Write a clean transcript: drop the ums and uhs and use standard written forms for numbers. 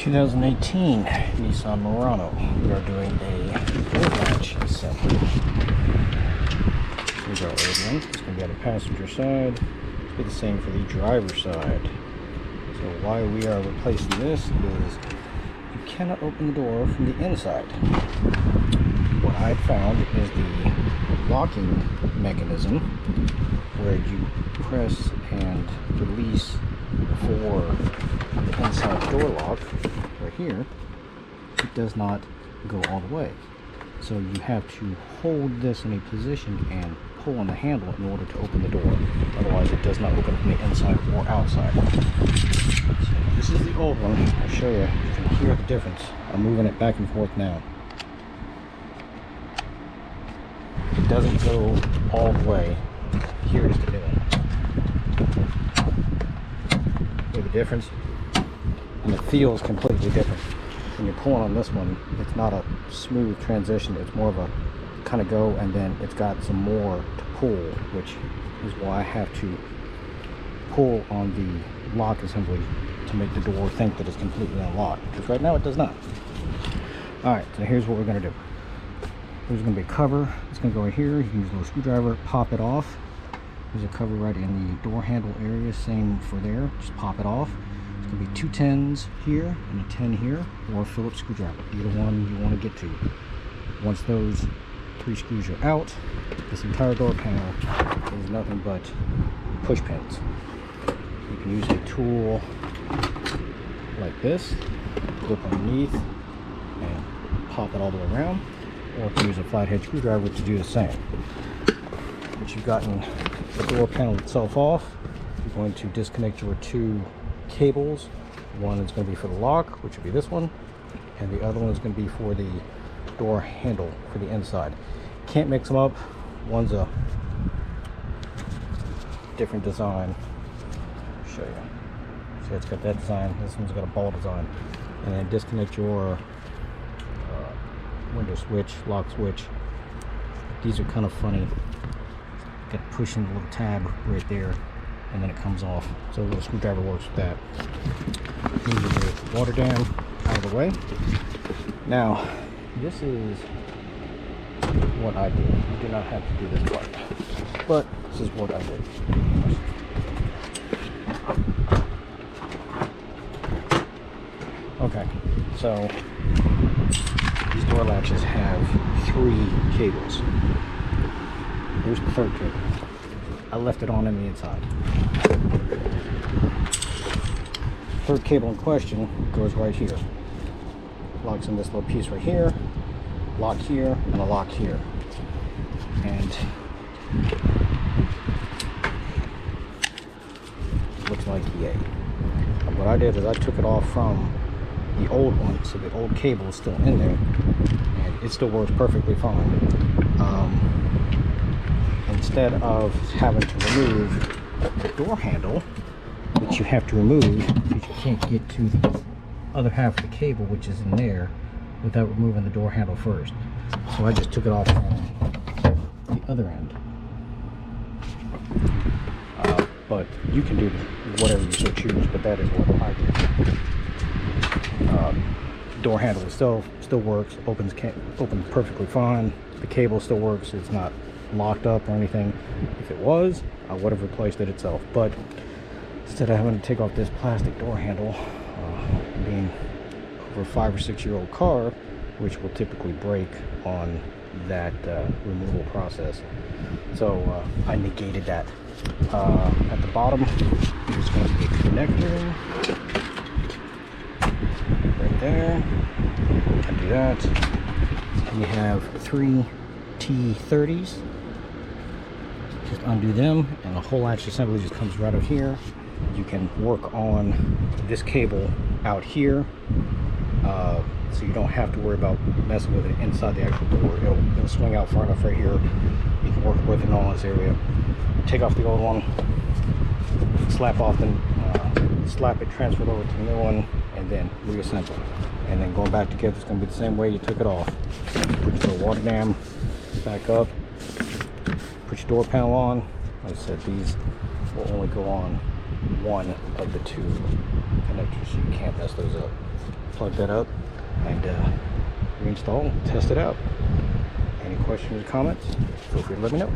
2018 Nissan Murano. We are doing a door latch assembly. Here's our old one. It's going to be on the passenger side. It'll be the same for the driver's side. So why we are replacing this is you cannot open the door from the inside. What I found is the locking mechanism where you press and release for the inside door lock right here, it does not go all the way. So you have to hold this in a position and pull on the handle in order to open the door. Otherwise it does not open from the inside or outside. So this is the old one. I'll show you. You can hear the difference. I'm moving it back and forth now. It doesn't go all the way. Here is the new one. See the difference? And it feels completely different. When you're pulling on this one, it's not a smooth transition. It's more of a kind of go, and then it's got some more to pull, which is why I have to pull on the lock assembly to make the door think that it's completely unlocked, because right now it does not. Alright, so here's what we're going to do. There's going to be a cover. It's going to go right here. You can use a little screwdriver, pop it off. There's a cover right in the door handle area, same for there. Just pop it off. It's going to be two 10s here and a 10 here, or a Phillips screwdriver, either one you want to get to. Once those three screws are out, this entire door panel is nothing but push pins. You can use a tool like this, clip underneath, and pop it all the way around, or you can use a flathead screwdriver to do the same. Once you've gotten the door panel itself off, you're going to disconnect your two cables. One is going to be for the lock, which will be this one, and the other one is going to be for the door handle for the inside. Can't mix them up. One's a different design. I'll show you. See, it's got that design. This one's got a ball design. And then disconnect your window switch, lock switch. These are kind of funny. Got to push in the little tab right there, and then it comes off. So a little screwdriver works with that. Move the water dam out of the way. Now, this is what I did. You do not have to do this part, but this is what I did. Okay, so these door latches have three cables. Here's the third cable. I left it on the inside. Third cable in question goes right here. Locks in this little piece right here, lock here, and a lock here. And looks like yay. And what I did is I took it off from the old one, so the old cable is still in there, and it still works perfectly fine. Instead of having to remove the door handle, which you have to remove because you can't get to the other half of the cable, which is in there, without removing the door handle first. So I just took it off from the other end. But you can do whatever you so choose, but that is what I did. Door handle itself still works, opens perfectly fine. The cable still works. It's not locked up or anything. If it was, I would have replaced it itself, but instead of having to take off this plastic door handle, being over a 5 or 6 year old car, which will typically break on that removal process, so I negated that. At the bottom there's going to be a connector right there. Undo that. You have 3 T30s. Just undo them, and the whole latch assembly just comes right out here. You can work on this cable out here, so you don't have to worry about messing with it inside the actual door. It'll swing out far enough right here. You can work with it all in this area. Take off the old one, slap it, transfer it over to the new one, and then reassemble. And then going back together, it's going to be the same way you took it off. Put your water dam back up, put your door panel on. Like I said, these will only go on one of the two connectors, so you can't mess those up. Plug that up and reinstall, test it out. Any questions or comments, feel free to let me know.